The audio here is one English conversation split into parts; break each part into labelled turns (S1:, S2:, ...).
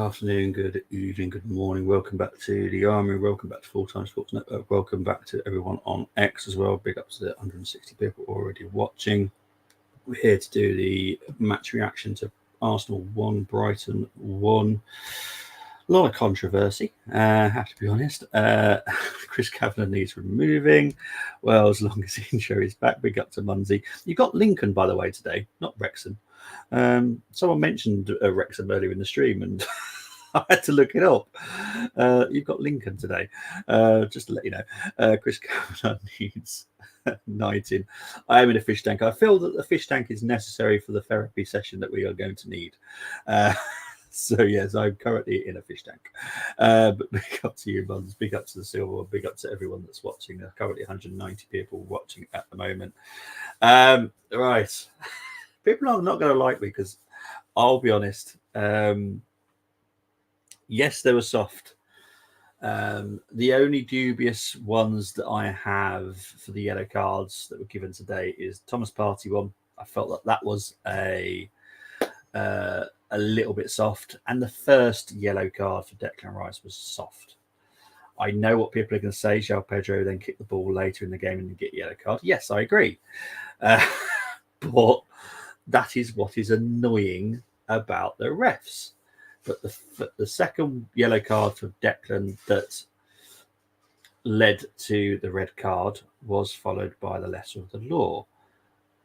S1: afternoon, good evening, good morning. Welcome back to the Army. Welcome back to Full Time Sports Network. Welcome back to everyone on X as well. Big up to the 160 people already watching. We're here to do the match reaction to Arsenal 1, Brighton 1. A lot of controversy, have to be honest. Chris Kavanagh needs removing. Well, as long as the intro is back, big up to Munsey. You got Lincoln, by the way, today, not Wrexham. Someone mentioned Wrexham earlier in the stream, and I had to look it up. You've got Lincoln today, just to let you know. Chris Kavanagh needs knighting. I am in a fish tank. I feel that the fish tank is necessary for the therapy session that we are going to need. So yes, I'm currently in a fish tank. But big up to you, Buns. Big up to the Silver. Big up to everyone that's watching. There are currently 190 people watching at the moment. Right. People are not going to like me because I'll be honest. Yes, they were soft. The only dubious ones that I have for the yellow cards that were given today is Thomas Partey one. I felt that was a little bit soft, and the first yellow card for Declan Rice was soft. I know what people are going to say. João Pedro then kicked the ball later in the game and get a yellow card. Yes, I agree. But that is what is annoying about the refs. But the second yellow card for Declan that led to the red card was followed by the letter of the law,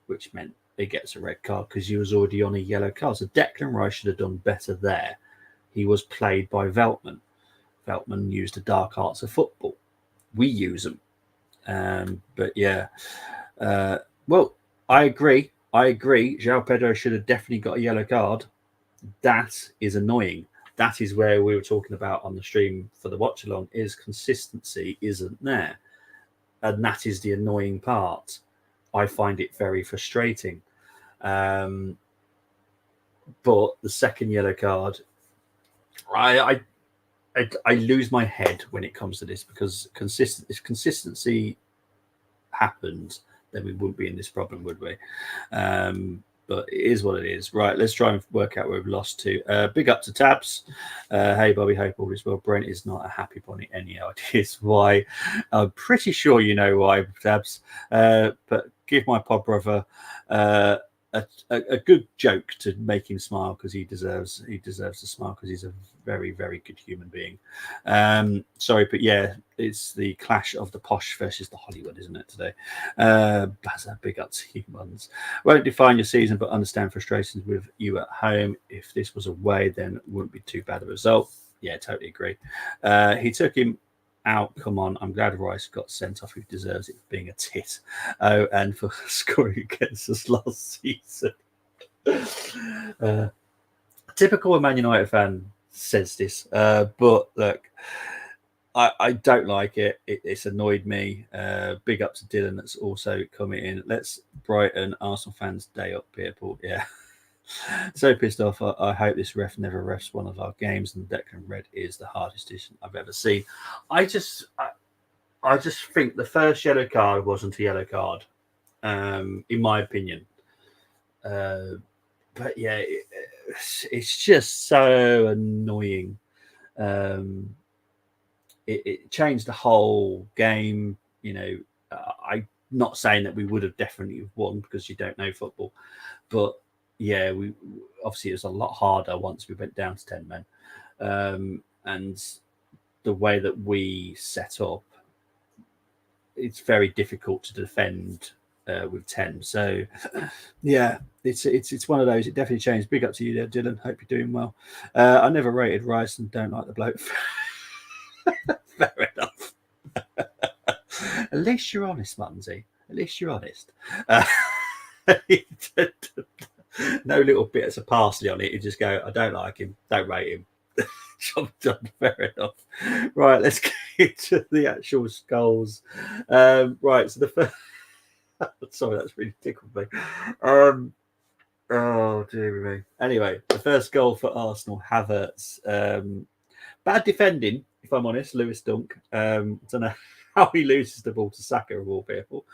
S1: which meant he gets a red card because he was already on a yellow card. So Declan Rice should have done better there. He was played by Veltman. Veltman used the dark arts of football. We use them. But yeah. Well, I agree. João Pedro should have definitely got a yellow card. That is annoying. That is where we were talking about on the stream for the watch along, is consistency isn't there. And that is the annoying part. I find it very frustrating. But the second yellow card, I lose my head when it comes to this, because if consistency happened, then we wouldn't be in this problem, would we? But it is what it is. Right, let's try and work out where we've lost to. Big up to Tabs. Hey, Bobby, hope all is well. Brent is not a happy bunny. Any ideas why? I'm pretty sure you know why, Tabs. But give my pod brother a good joke to make him smile, because he deserves to smile, because he's a very, very good human being. Sorry, but yeah, it's the clash of the posh versus the Hollywood, isn't it, today? Bazza, big up to you, Muns. Won't define your season, but understand frustrations with you at home. If this was away, then it wouldn't be too bad a result. Yeah, totally agree. He took him out. Come on, I'm glad Rice got sent off. He deserves it for being a tit. Oh, and for scoring against us last season. Typical Man United fan says this, but look, I don't like it. It's annoyed me. Big up to Dylan that's also coming in. Let's Brighton Arsenal fans day up, people. Yeah. So pissed off. I hope this ref never refs one of our games, and Declan Red is the hardest decision I've ever seen. I just think the first yellow card wasn't a yellow card, in my opinion. But yeah, it's just so annoying. It changed the whole game. You know, I'm not saying that we would have definitely won, because you don't know football, but yeah, we obviously it was a lot harder once we went down to 10 men, and the way that we set up, it's very difficult to defend with 10. So yeah, it's one of those. It definitely changed. Big up to you there, Dylan. Hope you're doing well. I never rated Rice and don't like the bloke. Fair enough. At least you're honest, Munsey. At least you're honest. No little bits of parsley on it. You just go, I don't like him, don't rate him. Job done. Fair enough. Right, let's get to the actual skulls. Right, so the first. Sorry, that's really tickled me. Oh dear me. Anyway, the first goal for Arsenal, Havertz. Bad defending, if I'm honest. Lewis Dunk. Don't know how he loses the ball to Saka, of all people.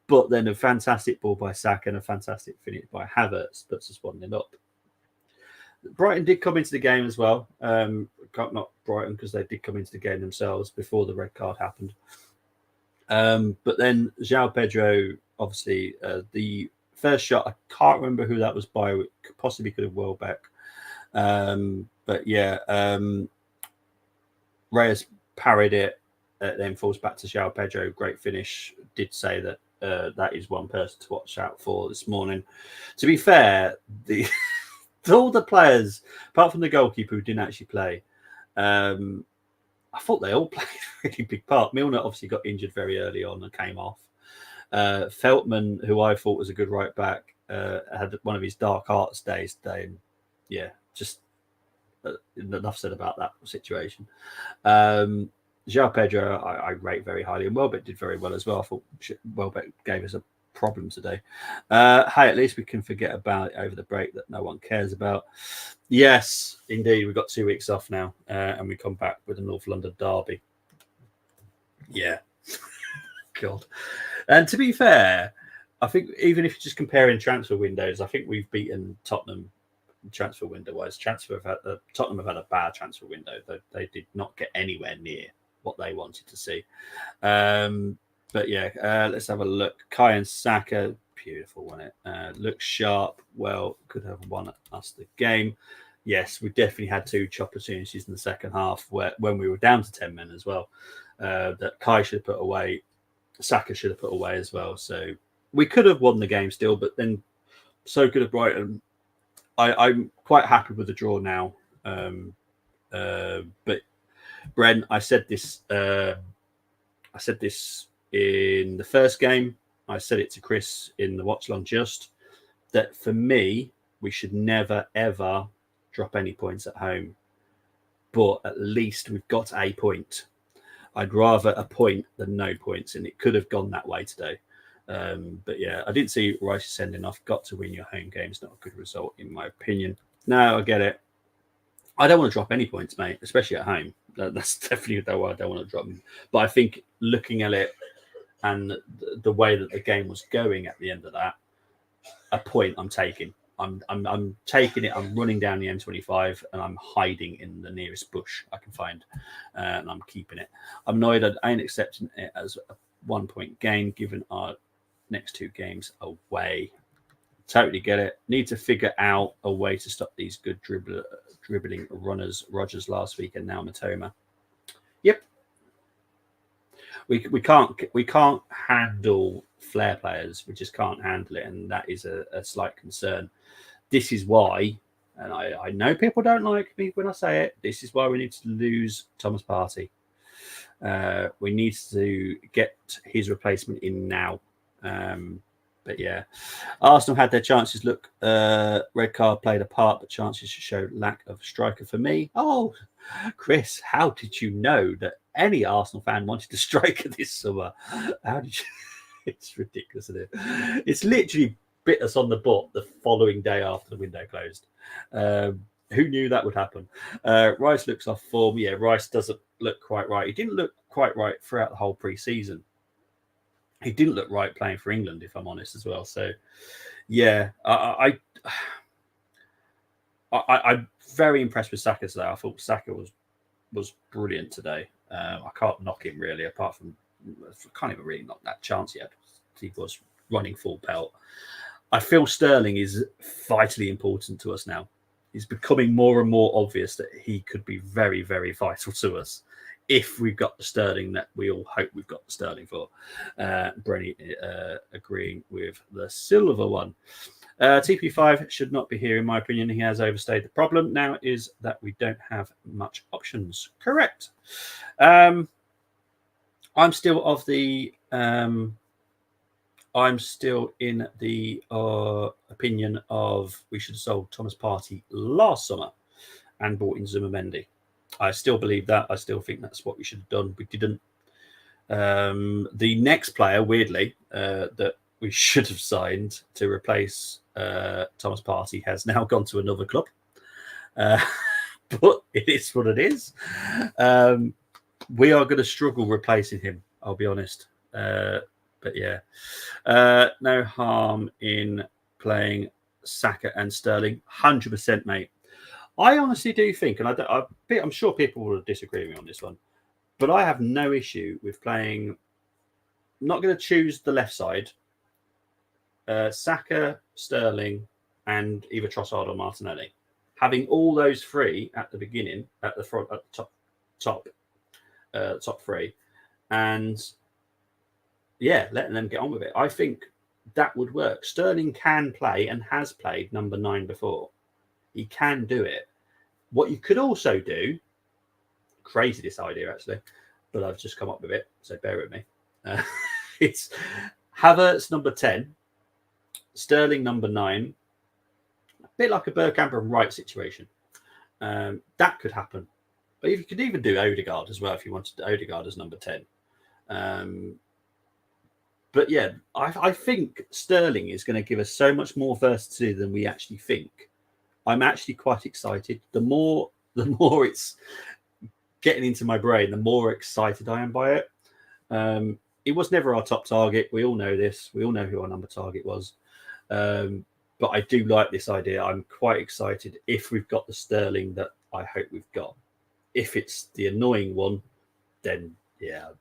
S1: But then a fantastic ball by Saka and a fantastic finish by Havertz puts us 1-0 up. Brighton did come into the game as well. Not Brighton because they did come into the game themselves before the red card happened. But then João Pedro, obviously, the first shot, I can't remember who that was by. It possibly could have Welbeck. But yeah, Reyes parried it, then falls back to João Pedro. Great finish. Did say that that is one person to watch out for this morning. To be fair, all the players, apart from the goalkeeper who didn't actually play, I thought they all played a really big part. Milner obviously got injured very early on and came off. Feltman, who I thought was a good right back, had one of his dark arts days today. And yeah, just enough said about that situation. João Pedro, I rate very highly, and Welbeck did very well as well. I thought Welbeck gave us a problem today. Hey, at least we can forget about it over the break that no one cares about. Yes, indeed, we've got 2 weeks off now, and we come back with a North London derby. Yeah. God. And to be fair, I think even if you're just comparing transfer windows, I think we've beaten Tottenham transfer window-wise. Tottenham have had a bad transfer window. They did not get anywhere near what they wanted to see. But yeah, let's have a look. Kai and Saka, beautiful, wasn't it? Looks sharp. Well, could have won us the game. Yes, we definitely had 2 opportunities in the second half when we were down to 10 men as well. That Kai should have put away. Saka should have put away as well. So we could have won the game still, but then so good at Brighton. I'm quite happy with the draw now. But Bren, I said this in the first game. I said it to Chris in the watch long just that for me, we should never ever drop any points at home. But at least we've got a point. I'd rather a point than no points, and it could have gone that way today. But yeah, I didn't see Rice sending off. Got to win your home games, not a good result in my opinion. No, I get it. I don't want to drop any points, mate, especially at home. That's definitely why I don't want to drop them. But I think looking at it and the way that the game was going at the end of that, a point I'm taking. I'm taking it. I'm running down the M25 and I'm hiding in the nearest bush I can find, and I'm keeping it. I'm annoyed. I ain't accepting it as a 1 point gain given our next 2 games away. Totally get it. Need to figure out a way to stop these good dribbling runners. Rogers last week and now Matoma. Yep. We can't handle flair players. We just can't handle it, and that is a slight concern. This is why, and I know people don't like me when I say it, this is why we need to lose Thomas Partey. We need to get his replacement in now. But yeah, Arsenal had their chances. Look, red card played a part, but chances showed lack of striker for me. Oh, Chris, how did you know that any Arsenal fan wanted a striker this summer? How did you? It's ridiculous, isn't it? It's literally bit us on the butt the following day after the window closed. Who knew that would happen? Rice looks off form. Yeah, Rice doesn't look quite right. He didn't look quite right throughout the whole pre-season. He didn't look right playing for England, if I'm honest, as well. So, yeah, I'm very impressed with Saka today. I thought Saka was brilliant today. I can't knock him really, apart from I can't even really knock that chance yet. He was running full pelt. I feel Sterling is vitally important to us now. It's becoming more and more obvious that he could be very, very vital to us if we've got the Sterling that we all hope we've got the Sterling for. Brenny agreeing with the silver one. TP5 should not be here, in my opinion. He has overstayed. The problem now is that we don't have much options. Correct. I'm still in the opinion of we should have sold Thomas Partey last summer and bought in Zubimendi. I still believe that. I still think that's what we should have done. We didn't. The next player, weirdly, that we should have signed to replace Thomas Partey has now gone to another club. But it is what it is. We are going to struggle replacing him, I'll be honest. But yeah, no harm in playing Saka and Sterling. 100%, mate. I honestly do think, and I'm sure people will disagree with me on this one, but I have no issue with playing. Not going to choose the left side. Saka, Sterling, and either Trossard or Martinelli. Having all those three at the beginning, at the front, at the top three, and yeah, letting them get on with it. I think that would work. Sterling can play and has played number 9 before. He can do it. What you could also do, crazy this idea actually, but I've just come up with it, so bear with me. It's Havertz number 10, Sterling number 9, a bit like a Bergkamp and Wright situation. That could happen. But you could even do Odegaard as well if you wanted Odegaard as number 10. But yeah, I think Sterling is going to give us so much more versatility than we actually think. I'm actually quite excited. The more it's getting into my brain, the more excited I am by it. It was never our top target. We all know this. We all know who our number target was. But I do like this idea. I'm quite excited if we've got the Sterling that I hope we've got. If it's the annoying one, then yeah, I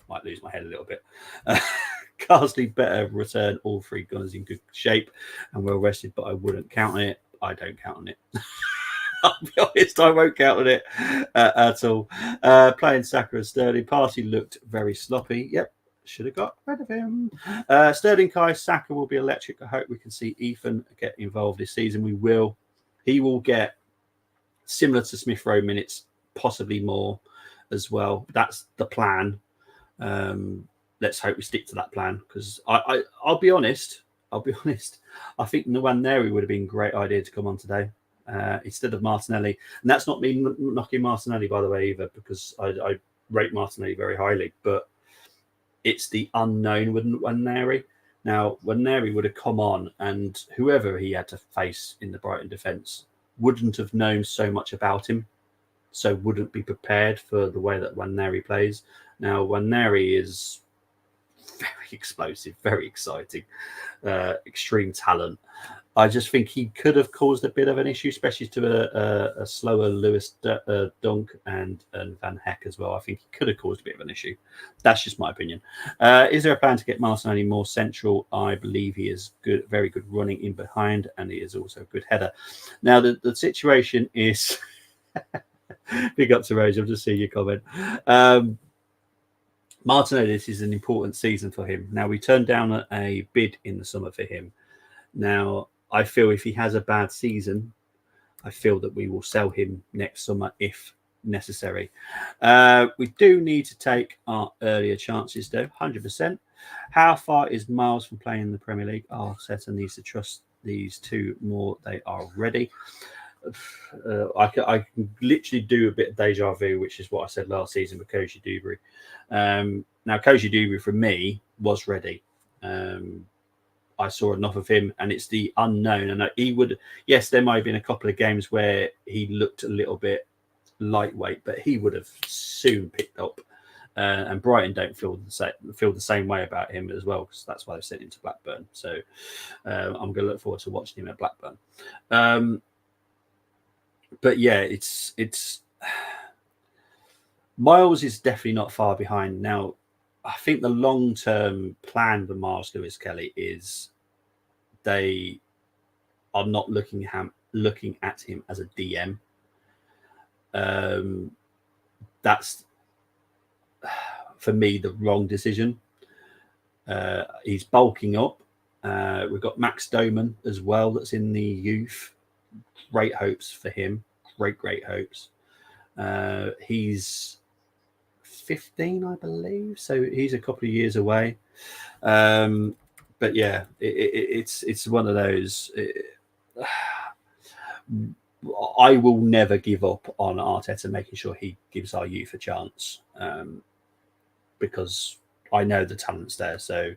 S1: might lose my head a little bit. Carsley better return all 3 gunners in good shape and well rested, but I wouldn't count on it. I don't count on it. I'll be honest, I won't count on it at all. Playing Saka and Sterling, Partey looked very sloppy. Yep, should have got rid of him. Sterling, Kai, Saka will be electric. I hope we can see Ethan get involved this season. We will. He will get similar to Smith Rowe minutes, possibly more as well. That's the plan. Let's hope we stick to that plan because I'll be honest. I think Nwaneri would have been a great idea to come on today instead of Martinelli. And that's not me knocking Martinelli, by the way, either, because I rate Martinelli very highly. But it's the unknown with Nwaneri. Now, Nwaneri would have come on and whoever he had to face in the Brighton defence wouldn't have known so much about him, so wouldn't be prepared for the way that Nwaneri plays. Now, Nwaneri is very explosive, very exciting, extreme talent. I just think he could have caused a bit of an issue, especially to a slower Lewis Dunk and Van Heck as well. I think he could have caused a bit of an issue. That's just my opinion. Is there a plan to get Martinelli more central? I believe he is good, very good running in behind, and he is also a good header. Now, the situation is... Big up to Rose. I'll just see your comment. Martinelli, this is an important season for him. Now, we turned down a bid in the summer for him. Now, I feel if he has a bad season, I feel that we will sell him next summer if necessary. We do need to take our earlier chances, though, 100%. How far is Miles from playing in the Premier League? Arteta needs to trust these two more. They are ready. I can literally do a bit of deja vu, which is what I said last season with Koji Dewberry. Now, Koji Dewberry for me was ready. I saw enough of him, and it's the unknown. And he would, yes, there might have been a couple of games where he looked a little bit lightweight, but he would have soon picked up. And Brighton don't feel the same way about him as well, because that's why they sent him to Blackburn. So I'm going to look forward to watching him at Blackburn. But yeah, it's Miles is definitely not far behind. Now, I think the long-term plan for Miles Lewis Kelly is they are not looking at him as a DM. That's, for me, the wrong decision. He's bulking up. We've got Max Doman as well that's in the youth. Great hopes for him. Great hopes. He's 15, I believe, so he's a couple of years away. But yeah, it's one of those. I will never give up on Arteta making sure he gives our youth a chance, because I know the talent's there. So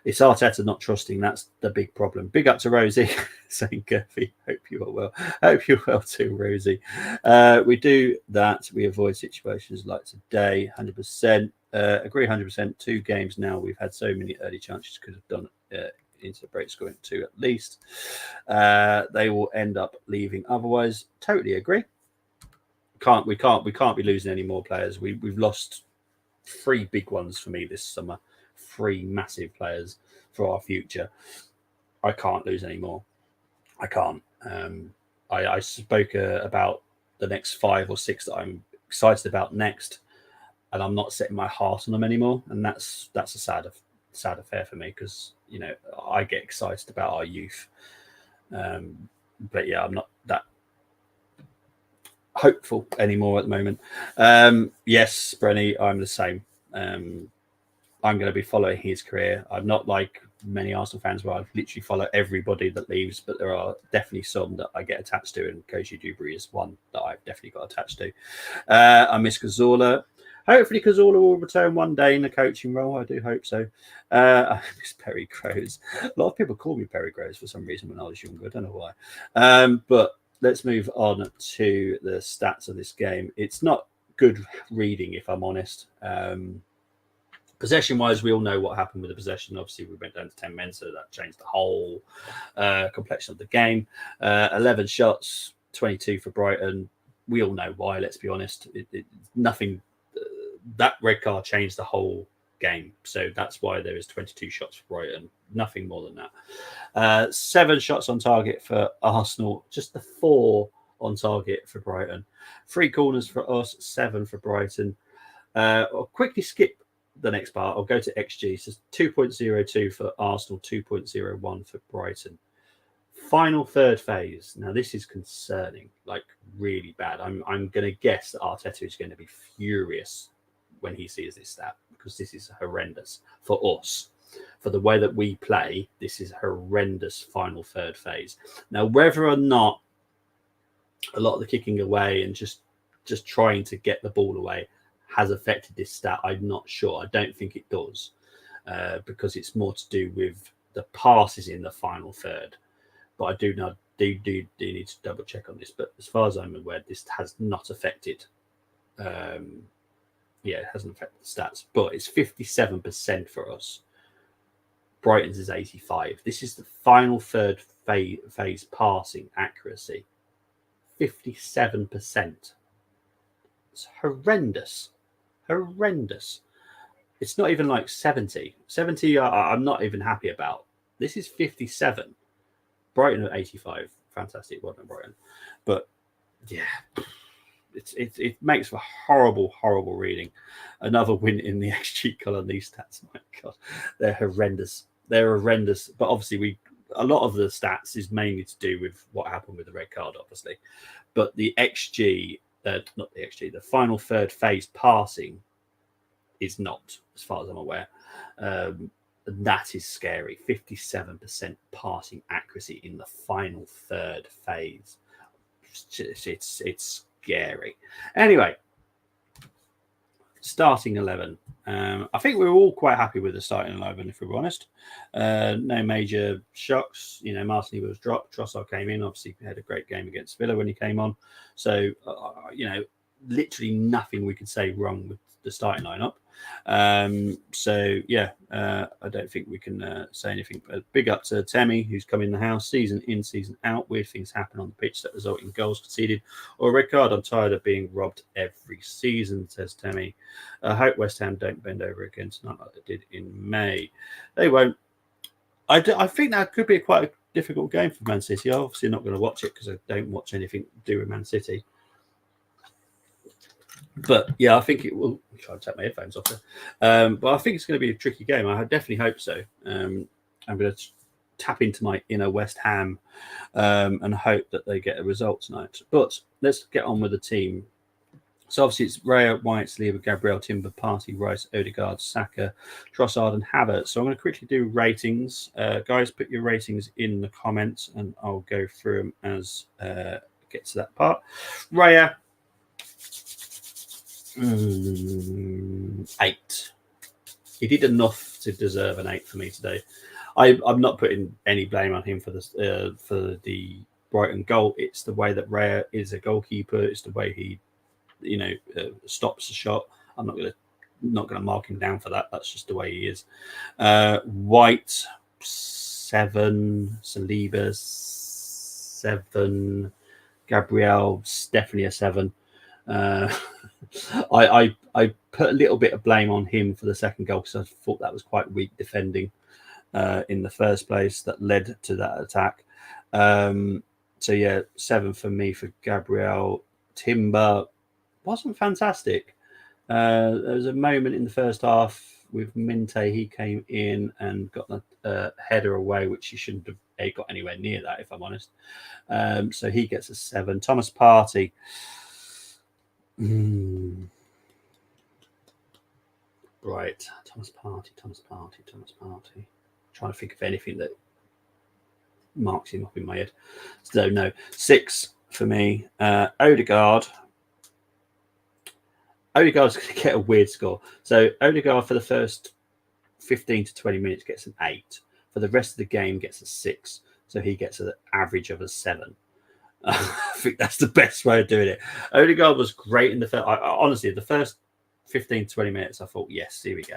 S1: it's Arteta not trusting. That's the big problem. Big up to Rosie saying, Gurphy, hope you are well. Hope you're well too, Rosie. We do that. We avoid situations like today, 100%. Agree 100%. 2 games now. We've had so many early chances, could have done into the break, scoring 2 at least. They will end up leaving otherwise. Totally agree. We can't be losing any more players. We've lost 3 big ones for me this summer. 3 massive players for our future. I can't lose any more. I can't. I spoke about the next 5 or 6 that I'm excited about next, and I'm not setting my heart on them anymore. And that's a sad affair for me, because I get excited about our youth. But yeah, I'm not that hopeful anymore at the moment. Yes, Brenny, I'm the same. I'm going to be following his career. I'm not like many Arsenal fans where I literally follow everybody that leaves, but there are definitely some that I get attached to, and Koji Dubry is one that I've definitely got attached to. I miss Cazorla. Hopefully Cazorla will return one day in the coaching role. I do hope so. I miss Perry Groves. A lot of people call me Perry Groves for some reason when I was younger. I don't know why. But let's move on to the stats of this game. It's not good reading, if I'm honest. Possession-wise, we all know what happened with the possession. Obviously, we went down to 10 men, so that changed the whole complexion of the game. 11 shots, 22 for Brighton. We all know why, let's be honest. Nothing. That red card changed the whole game. So that's why there is 22 shots for Brighton. Nothing more than that. 7 shots on target for Arsenal. Just the 4 on target for Brighton. 3 corners for us, 7 for Brighton. I'll quickly skip the next part. I'll go to XG. So 2.02 for Arsenal, 2.01 for Brighton. Final third phase. Now this is concerning, like really bad. I'm going to guess that Arteta is going to be furious when he sees this stat, because this is horrendous for us. For the way that we play, this is horrendous final third phase. Now, whether or not a lot of the kicking away and just trying to get the ball away has affected this stat, I'm not sure. I don't think it does, because it's more to do with the passes in the final third. But I do need to double check on this. But as far as I'm aware, this has not affected. It hasn't affected the stats. But it's 57% for us. Brighton's is 85%. This is the final third phase passing accuracy. 57%. It's horrendous. Horrendous. It's not even like 70. 70 I'm not even happy about. This is 57. Brighton at 85. Fantastic. Well done, Brighton. But yeah, it makes for horrible reading. Another win in the XG column. These stats, my God, they're horrendous. They're horrendous. But obviously, a lot of the stats is mainly to do with what happened with the red card, obviously. But the XG, not the XG, the final third phase passing is not, as far as I'm aware. That is scary. 57% passing accuracy in the final third phase. It's scary. Anyway, starting 11. I think we were all quite happy with the starting 11, if we're honest. No major shocks. Martinelli was dropped. Trossard came in. Obviously, he had a great game against Villa when he came on. So, literally nothing we could say wrong with the starting lineup. I don't think we can say anything. But big up to Temi, who's come in the house season in, season out. Weird things happen on the pitch that result in goals conceded or a red card. I'm tired of being robbed every season, says Temi. I hope West Ham don't bend over again tonight like they did in May. They won't. I think that could be quite a difficult game for Man City. I'm obviously not going to watch it because I don't watch anything to do with Man City. But yeah, I think it will. I'm trying to take my headphones off there. But I think it's going to be a tricky game. I definitely hope so. I'm going to tap into my inner West Ham and hope that they get a result tonight. But let's get on with the team. So obviously it's Raya, White, Saliba, Gabriel, Timber, Partey, Rice, Odegaard, Saka, Trossard, and Havertz. So I'm going to quickly do ratings. Guys, put your ratings in the comments, and I'll go through them as get to that part. Raya. 8. He did enough to deserve an 8 for me today. I'm not putting any blame on him for the Brighton goal. It's the way that Raya is a goalkeeper. It's the way he, stops the shot. I'm not gonna mark him down for that. That's just the way he is. White 7, Saliba 7, Gabriel's definitely a 7. I put a little bit of blame on him for the second goal because I thought that was quite weak defending in the first place that led to that attack. So yeah, 7 for me for Gabriel. Timber wasn't fantastic. There was a moment in the first half with Minte. He came in and got a header away, which he shouldn't have got anywhere near that, if I'm honest. So he gets a 7. Thomas Partey. Right, Thomas Partey. Trying to think of anything that marks him up in my head. So no, 6 for me. Odegaard's going to get a weird score. So Odegaard for the first 15 to 20 minutes gets an 8. For the rest of the game gets a 6. So he gets an average of a 7. I think that's the best way of doing it. Odegaard was great in the first. Honestly, the first 15 to 20 minutes, I thought, yes, here we go.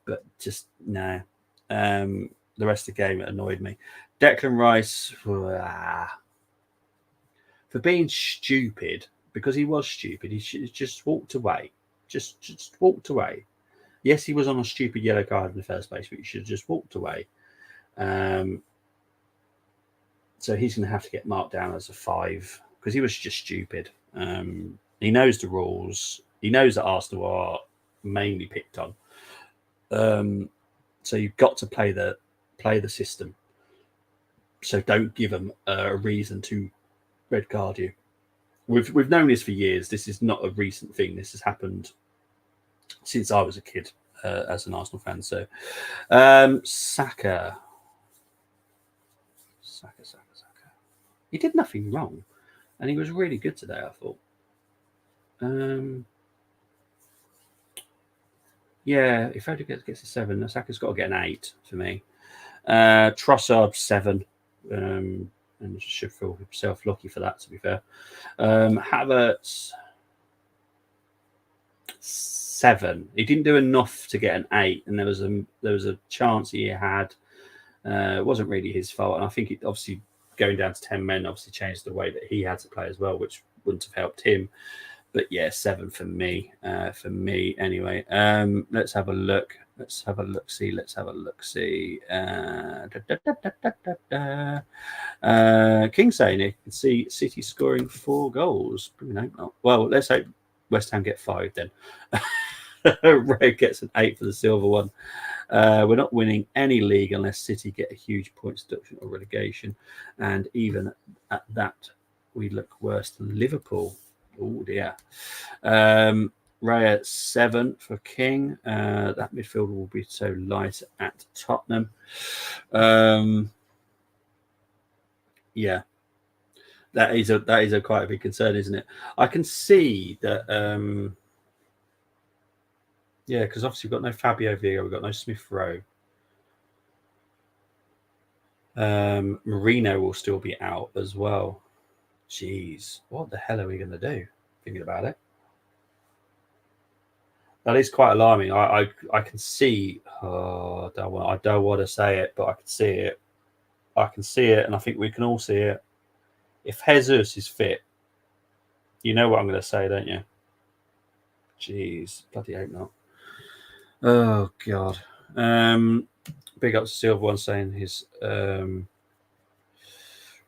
S1: But just no. The rest of the game annoyed me. Declan Rice, for being stupid, because he was stupid, he just walked away. Just walked away. Yes, he was on a stupid yellow card in the first place, but he should have just walked away. So he's going to have to get marked down as a 5 because he was just stupid. He knows the rules. He knows that Arsenal are mainly picked on. So you've got to play the system. So don't give them a reason to red card you. We've known this for years. This is not a recent thing. This has happened since I was a kid as an Arsenal fan. So Saka. He did nothing wrong, and he was really good today, I thought. Yeah, if Odegaard gets a 7, Saka's got to get an 8 for me. Trossard 7, and should feel himself lucky for that, to be fair. Havertz 7. He didn't do enough to get an 8, and there was a chance he had. It wasn't really his fault, and I think it obviously going down to 10 men obviously changed the way that he had to play as well, which wouldn't have helped him. But yeah, 7 for me. Anyway. Let's have a look. Let's have a look-see. King saying you can see City scoring 4 goals. Well, let's hope West Ham get 5 then. Ray gets an 8 for the silver one. We're not winning any league unless City get a huge points deduction or relegation. And even at that, we look worse than Liverpool. Oh, dear. Raya 7 for King. That midfield will be so light at Tottenham. Yeah. That is a quite a big concern, isn't it? I can see that... yeah, because obviously we've got no Fabio Villa, we've got no Smith Rowe. Marino will still be out as well. Jeez, what the hell are we going to do? Thinking about it. That is quite alarming. I can see. Oh, I don't want to say it, but I can see it. And I think we can all see it. If Jesus is fit, you know what I'm going to say, don't you? Jeez, bloody hope not. Oh God. Big up to Silver One saying his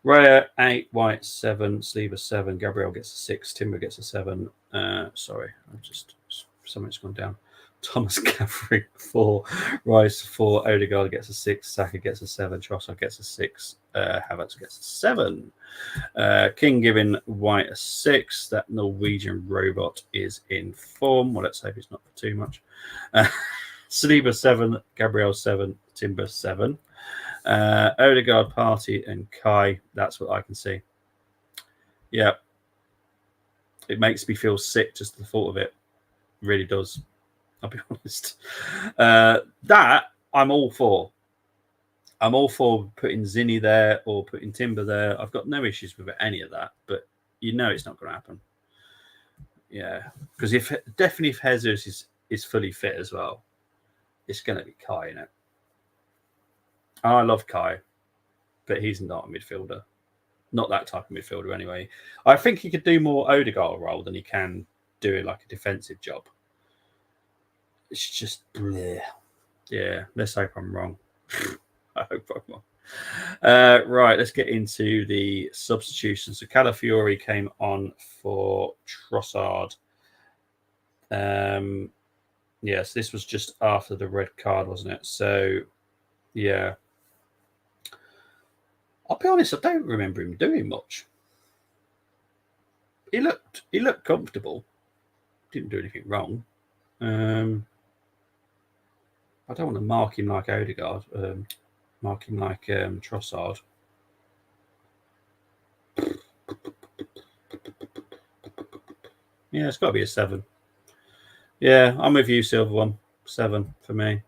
S1: Raya 8, White 7, Sleever 7, Gabriel gets a 6, Timber gets a 7. Sorry, something's gone down. Thomas Caffrey 4, Rice 4, Odegaard gets a 6, Saka gets a 7, Trossard gets a 6, Havertz gets a 7. King giving White a 6. That Norwegian robot is in form. Well, let's hope it's not for too much. Saliba 7, Gabriel 7, Timber 7. Odegaard, Partey, and Kai. That's what I can see. Yeah. It makes me feel sick just the thought of it. It really does. I'll be honest. That I'm all for. I'm all for putting Zinni there or putting Timber there. I've got no issues with any of that, but you know it's not going to happen. Yeah. Because if Jesus is fully fit as well, it's going to be Kai, you know. I love Kai, but he's not a midfielder. Not that type of midfielder, anyway. I think he could do more Odegaard role than he can do like a defensive job. It's just bleh. Yeah, let's hope I'm wrong. I hope I'm wrong. Right, let's get into the substitutions. So Calafiori came on for Trossard. Yes, this was just after the red card, wasn't it? So, yeah. I'll be honest, I don't remember him doing much. He looked comfortable. Didn't do anything wrong. I don't want to mark him like Odegaard. Mark him like Trossard. Yeah, it's got to be a 7. Yeah, I'm with you, Silver One. 7 for me.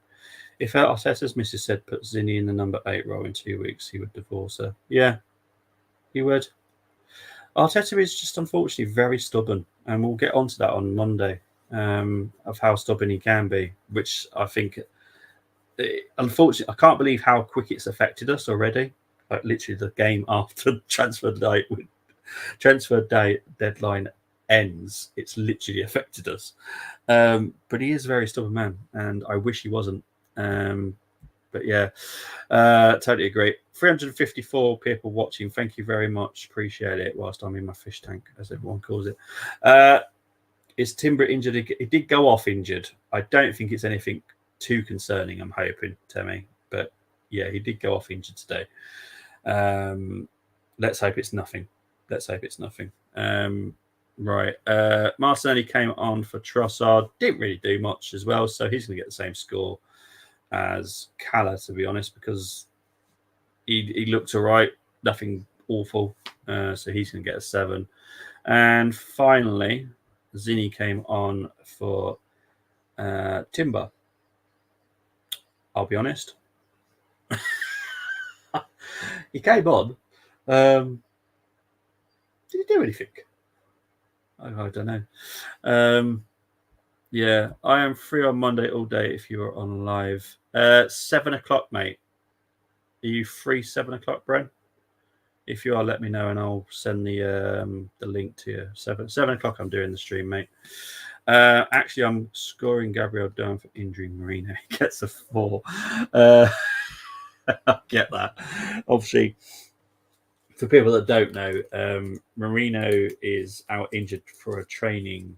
S1: If Arteta's missus said put Zinni in the number 8 role in 2 weeks, he would divorce her. Yeah, he would. Arteta is just unfortunately very stubborn, and we'll get onto that on Monday of how stubborn he can be, which I think, unfortunately, I can't believe how quick it's affected us already. Like literally the game after transfer day deadline ends, it's literally affected us. But he is a very stubborn man, and I wish he wasn't. But yeah, totally agree. 354 people watching. Thank you very much. Appreciate it. Whilst I'm in my fish tank, as everyone calls it. Is Timber injured? He did go off injured. I don't think it's anything too concerning, I'm hoping, Temi. But yeah, he did go off injured today. Let's hope it's nothing. Right. Martinelli came on for Trossard. Didn't really do much as well, so he's going to get the same score as Calla, to be honest, because he looked all right. Nothing awful. So he's going to get a 7. And finally, Zinni came on for Timber. I'll be honest. He came on. Did he do anything? I don't know. Yeah, I am free on Monday all day if you are on live. 7 o'clock, mate. Are you free 7 o'clock, Bren? If you are, let me know and I'll send the link to you. 7 o'clock, I'm doing the stream, mate. Actually, I'm scoring Gabriel down for injury. Marino gets a 4. I get that. Obviously, for people that don't know, Marino is out injured for a training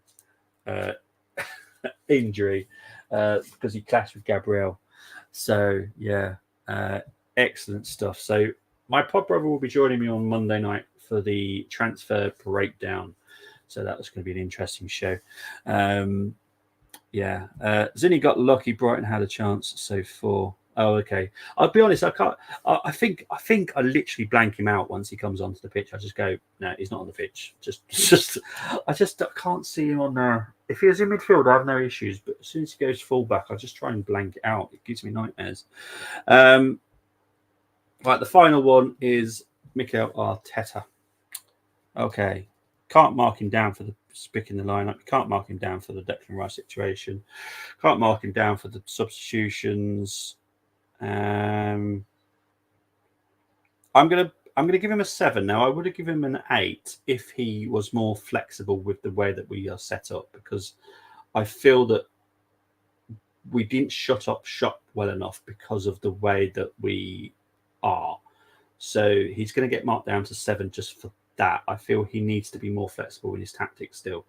S1: injury because he clashed with Gabriel. So, yeah, excellent stuff. So, my pod brother will be joining me on Monday night for the transfer breakdown. So, that was going to be an interesting show. Yeah, Zinni got lucky. Brighton had a chance. So 4. Oh, okay. I'll be honest. I can't. I think I literally blank him out once he comes onto the pitch. I just go, no, he's not on the pitch. I can't see him on there. If he was in midfield, I have no issues. But as soon as he goes fullback, I just try and blank it out. It gives me nightmares. Right, the final one is Mikel Arteta. Okay, can't mark him down for the picking the lineup. Can't mark him down for the Declan Rice situation. Can't mark him down for the substitutions. I'm gonna give him a 7 now. I would have given him an 8 if he was more flexible with the way that we are set up, because I feel that we didn't shut up shop well enough because of the way that we are. So he's going to get marked down to 7 just for that. I feel he needs to be more flexible in his tactics still.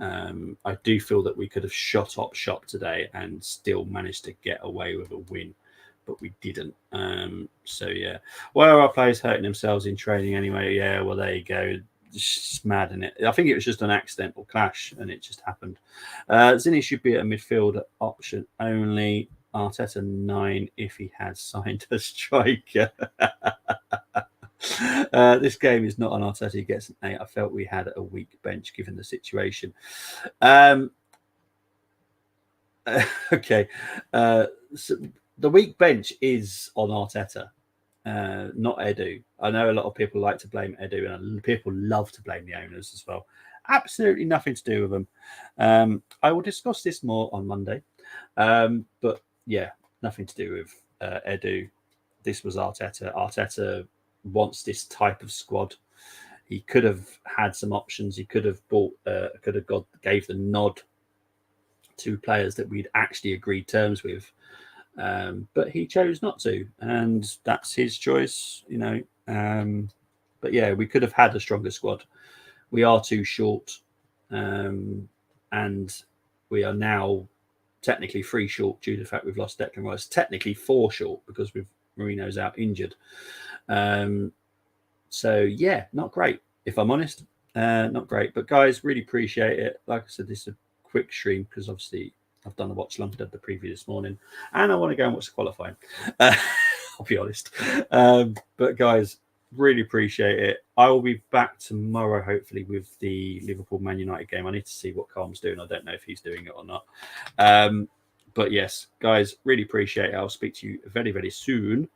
S1: I do feel that we could have shut up shop today and still managed to get away with a win, but we didn't. So yeah, why are our players hurting themselves in training anyway? Yeah, well there you go. It's mad, isn't it? I think it was just an accidental clash and it just happened. Zinni should be a midfield option only. Arteta 9 if he had signed a striker. This game is not on Arteta. He gets an 8. I felt we had a weak bench given the situation. Okay. So the weak bench is on Arteta, not Edu. I know a lot of people like to blame Edu, and people love to blame the owners as well. Absolutely nothing to do with them. I will discuss this more on Monday. But yeah, nothing to do with Edu. this was Arteta. Arteta wants this type of squad. He could have had some options. He could have gave the nod to players that we'd actually agreed terms with, but he chose not to, and that's his choice, you know. But yeah, we could have had a stronger squad. We are too short, and we are now technically 3 short due to the fact we've lost Declan Rice. Technically 4 short because Marino's out injured. So yeah, not great, if I'm honest. Not great. But guys, really appreciate it. Like I said, this is a quick stream because obviously I've done the watch long, did the preview this morning, and I want to go and watch the qualifying. I'll be honest. But guys, really appreciate it. I will be back tomorrow, hopefully, with the Liverpool Man United game. I need to see what Calm's doing. I don't know if he's doing it or not. But yes, guys, really appreciate it. I'll speak to you very, very soon.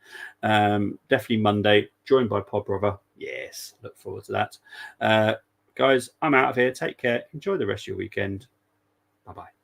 S1: Definitely Monday, joined by Pod Brother. Yes, look forward to that. Guys, I'm out of here. Take care. Enjoy the rest of your weekend. Bye-bye.